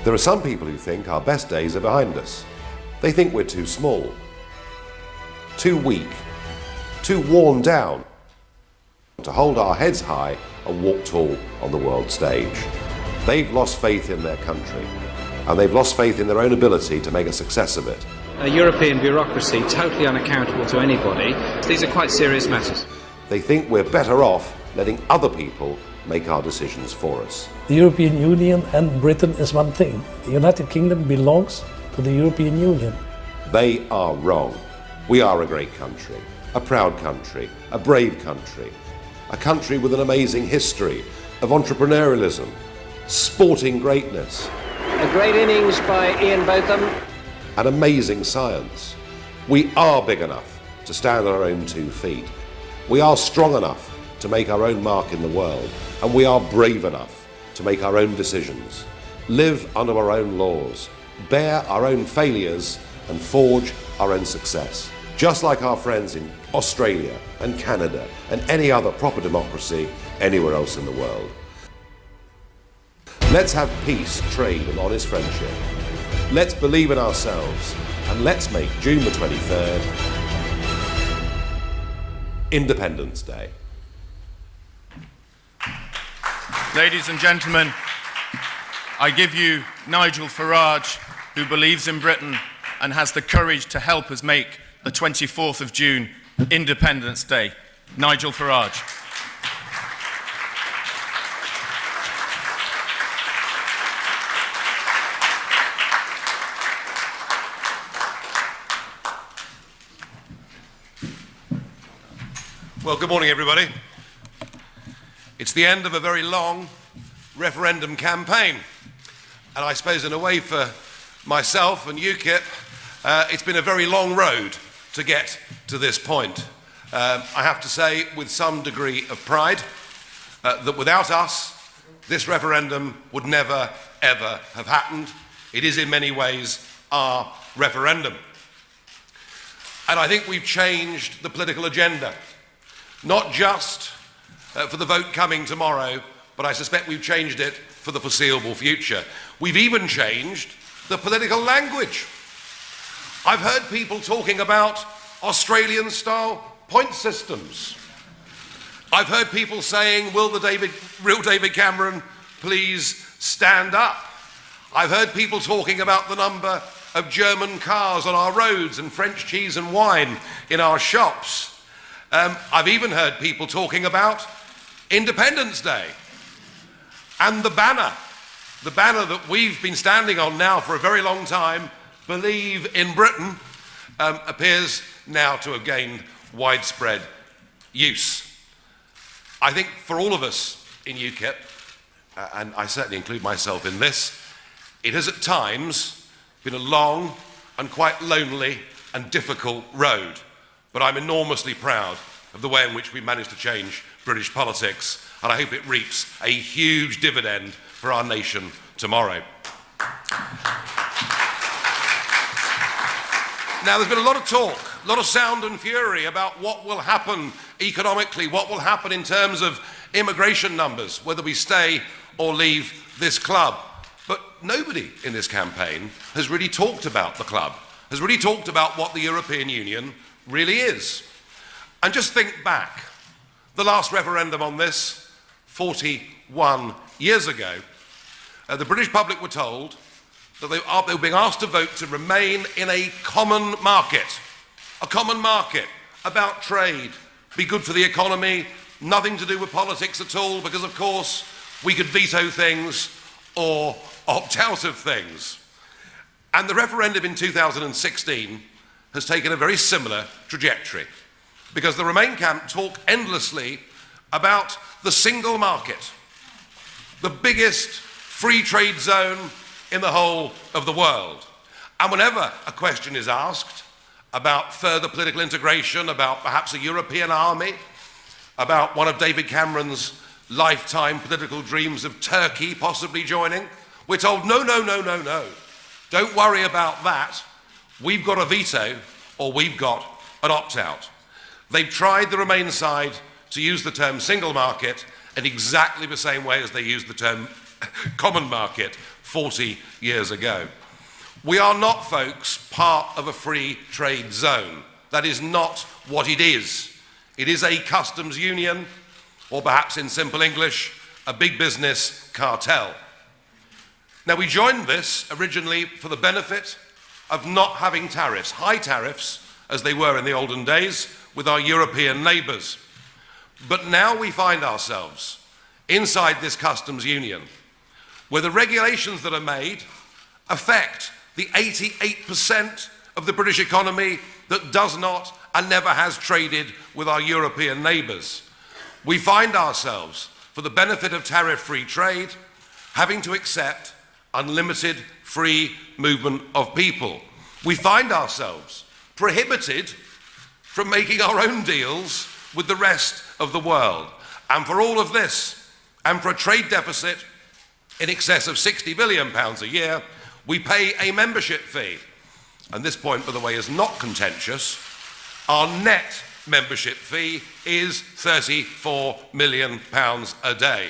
There are some people who think our best days are behind us. They think we're too small, too weak, too worn down to hold our heads high and walk tall on the world stage. They've lost faith in their country, and they've lost faith in their own ability to make a success of it. A European bureaucracy totally unaccountable to anybody. These are quite serious matters. They think we're better off letting other people make our decisions for us. The European Union and Britain is one thing. The United Kingdom belongs to the European Union. They are wrong. We are a great country, a proud country, a brave country, a country with an amazing history of entrepreneurialism, sporting greatness. A great innings by Ian Botham. And amazing science. We are big enough to stand on our own 2 feet. We are strong enough to make our own mark in the world, and we are brave enough to make our own decisions, live under our own laws, bear our own failures, and forge our own success. Just like our friends in Australia and Canada and any other proper democracy anywhere else in the world. Let's have peace, trade, and honest friendship. Let's believe in ourselves, and let's make June the 23rd Independence Day. Ladies and gentlemen, I give you Nigel Farage, who believes in Britain and has the courage to help us make the 24th of June Independence Day. Nigel Farage. Well, good morning, everybody. It's the end of a very long referendum campaign. And I suppose in a way for myself and UKIP, it's been a very long road to get to this point. I have to say with some degree of pride that without us, this referendum would never, ever have happened. It is in many ways our referendum. And I think we've changed the political agenda, not just for the vote coming tomorrow, but I suspect we've changed it for the foreseeable future. We've even changed the political language. I've heard people talking about Australian-style point systems. I've heard people saying, will the real David Cameron please stand up? I've heard people talking about the number of German cars on our roads and French cheese and wine in our shops. I've even heard people talking about Independence Day. And the banner that we've been standing on now for a very long time, Believe in Britain, appears now to have gained widespread use. I think for all of us in UKIP, and I certainly include myself in this, it has at times been a long and quite lonely and difficult road. But I'm enormously proud of the way in which we managed to change British politics, and I hope it reaps a huge dividend for our nation tomorrow. Now, there's been a lot of talk, a lot of sound and fury about what will happen economically, what will happen in terms of immigration numbers, whether we stay or leave this club. But nobody in this campaign has really talked about the club, has really talked about what the European Union really is. And just think back, the last referendum on this, 41 years ago, the British public were told that they were being asked to vote to remain in a common market about trade, be good for the economy, nothing to do with politics at all, because of course we could veto things or opt out of things. And the referendum in 2016 has taken a very similar trajectory, because the Remain camp talk endlessly about the single market, the biggest free trade zone in the whole of the world. And whenever a question is asked about further political integration, about perhaps a European army, about one of David Cameron's lifetime political dreams of Turkey possibly joining, we're told, no, no, no, no, no. Don't worry about that. We've got a veto, or we've got an opt-out. They've tried, the Remain side, to use the term single market in exactly the same way as they used the term common market 40 years ago. We are not, folks, part of a free trade zone. That is not what it is. It is a customs union, or perhaps in simple English, a big business cartel. Now, we joined this originally for the benefit of not having tariffs, high tariffs, as they were in the olden days, with our European neighbours. But now we find ourselves inside this customs union, where the regulations that are made affect the 88% of the British economy that does not and never has traded with our European neighbours. We find ourselves, for the benefit of tariff-free trade, having to accept unlimited free movement of people. We find ourselves prohibited from making our own deals with the rest of the world. And for all of this, and for a trade deficit in excess of £60 billion a year, we pay a membership fee. And this point, by the way, is not contentious. Our net membership fee is £34 million a day.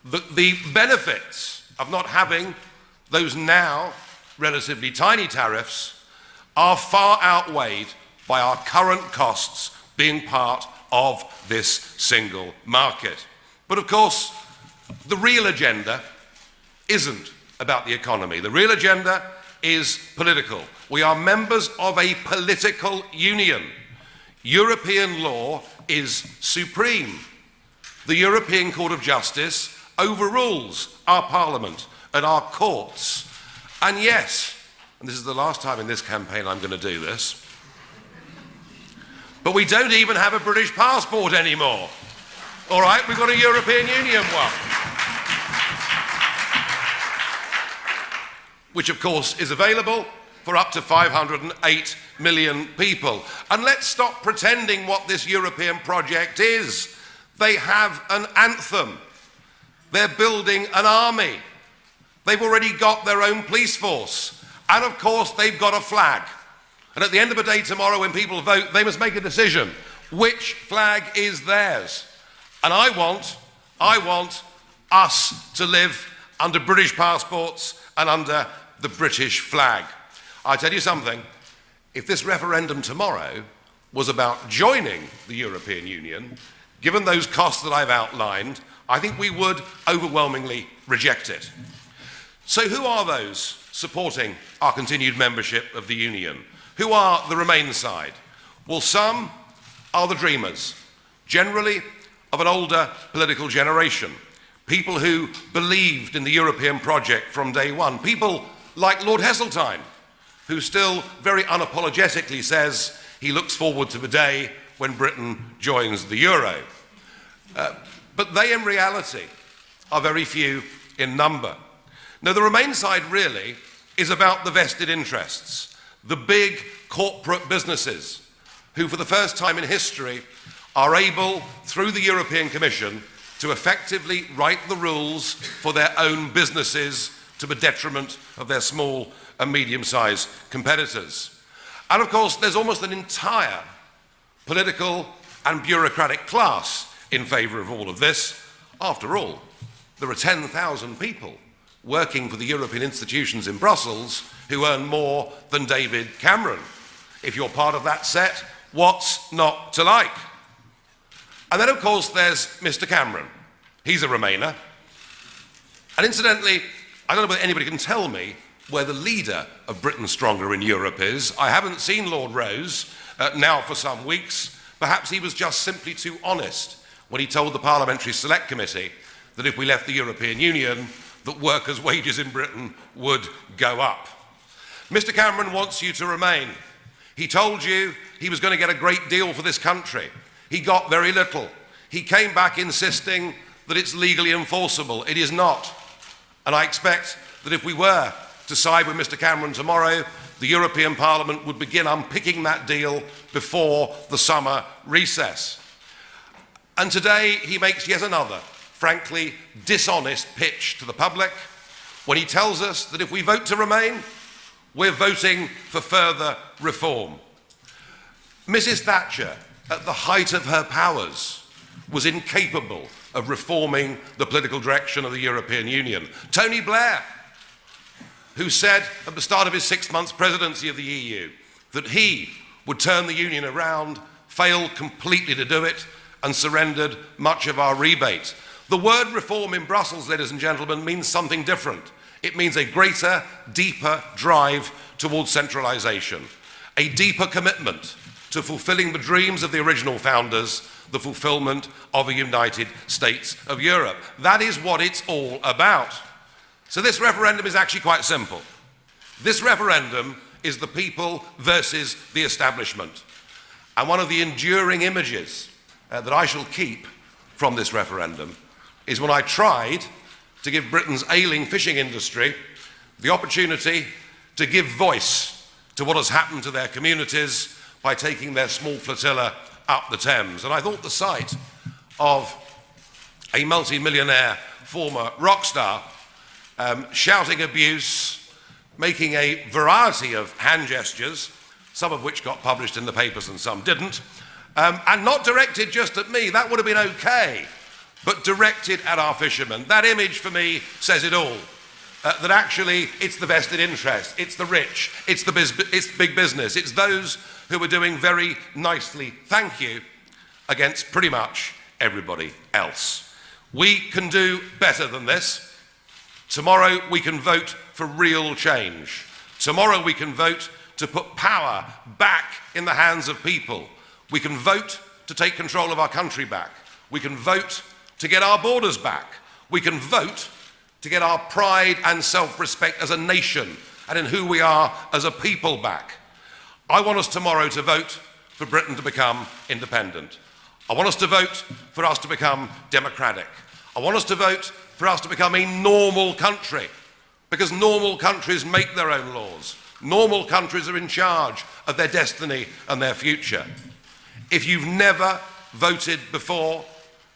The benefits of not having those now relatively tiny tariffs are far outweighed by our current costs being part of this single market. But of course, the real agenda isn't about the economy. The real agenda is political. We are members of a political union. European law is supreme. The European Court of Justice overrules our Parliament and our courts. And yes, and this is the last time in this campaign I'm going to do this, but we don't even have a British passport anymore. All right, we've got a European Union one, which of course is available for up to 508 million people. And let's stop pretending what this European project is. They have an anthem. They're building an army. They've already got their own police force. And of course, they've got a flag. And at the end of the day tomorrow, when people vote, they must make a decision. Which flag is theirs? And I want us to live under British passports and under the British flag. I tell you something, if this referendum tomorrow was about joining the European Union, given those costs that I've outlined, I think we would overwhelmingly reject it. So who are those supporting our continued membership of the Union? Who are the Remain side? Well, some are the dreamers, generally of an older political generation, people who believed in the European project from day one, people like Lord Heseltine, who still very unapologetically says he looks forward to the day when Britain joins the euro. But they in reality are very few in number. Now, the Remain side really is about the vested interests, the big corporate businesses who for the first time in history are able, through the European Commission, to effectively write the rules for their own businesses to the detriment of their small and medium-sized competitors. And of course, there's almost an entire political and bureaucratic class in favour of all of this. After all, there are 10,000 people working for the European institutions in Brussels who earn more than David Cameron. If you're part of that set, what's not to like? And then, of course, there's Mr. Cameron. He's a Remainer. And incidentally, I don't know whether anybody can tell me where the leader of Britain Stronger in Europe is. I haven't seen Lord Rose now for some weeks. Perhaps he was just simply too honest when he told the Parliamentary Select Committee that if we left the European Union, that workers' wages in Britain would go up. Mr. Cameron wants you to remain. He told you he was going to get a great deal for this country. He got very little. He came back insisting that it's legally enforceable. It is not. And I expect that if we were to side with Mr. Cameron tomorrow, the European Parliament would begin unpicking that deal before the summer recess. And today he makes yet another, frankly, dishonest pitch to the public when he tells us that if we vote to remain, we're voting for further reform. Mrs. Thatcher, at the height of her powers, was incapable of reforming the political direction of the European Union. Tony Blair, who said at the start of his 6 months presidency of the EU that he would turn the Union around, failed completely to do it and surrendered much of our rebate. The word reform in Brussels, ladies and gentlemen, means something different. It means a greater, deeper drive towards centralisation, a deeper commitment to fulfilling the dreams of the original founders, the fulfilment of a United States of Europe. That is what it's all about. So this referendum is actually quite simple. This referendum is the people versus the establishment. And one of the enduring images that I shall keep from this referendum is when I tried to give Britain's ailing fishing industry the opportunity to give voice to what has happened to their communities by taking their small flotilla up the Thames. And I thought the sight of a multi-millionaire former rock star shouting abuse, making a variety of hand gestures, some of which got published in the papers and some didn't, and not directed just at me, that would have been okay, but directed at our fishermen. That image for me says it all. That actually it's the vested interest, it's the rich, it's big business, it's those who are doing very nicely, thank you, against pretty much everybody else. We can do better than this. Tomorrow we can vote for real change. Tomorrow we can vote to put power back in the hands of people. We can vote to take control of our country back. We can vote to get our borders back. We can vote to get our pride and self-respect as a nation and in who we are as a people back. I want us tomorrow to vote for Britain to become independent. I want us to vote for us to become democratic. I want us to vote for us to become a normal country, because normal countries make their own laws. Normal countries are in charge of their destiny and their future. If you've never voted before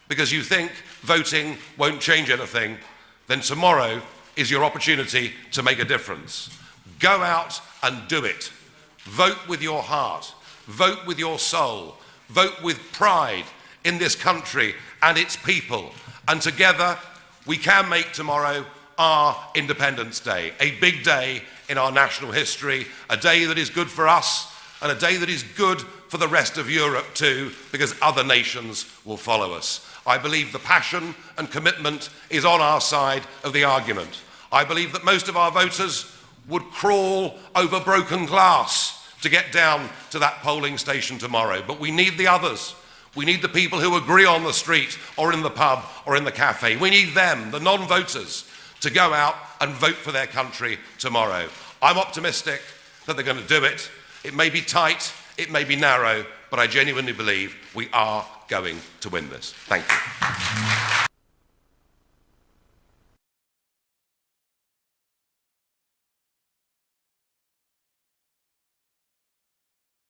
because you think voting won't change anything, then tomorrow is your opportunity to make a difference. Go out and do it. Vote with your heart. Vote with your soul. Vote with pride in this country and its people. And together we can make tomorrow our Independence Day, a big day in our national history, a day that is good for us and a day that is good for the rest of Europe too, because other nations will follow us. I believe the passion and commitment is on our side of the argument. I believe that most of our voters would crawl over broken glass to get down to that polling station tomorrow, but we need the others. We need the people who agree on the street or in the pub or in the cafe. We need them, the non-voters, to go out and vote for their country tomorrow. I'm optimistic that they're going to do it. It may be tight, it may be narrow, but I genuinely believe we are going to win this. Thank you.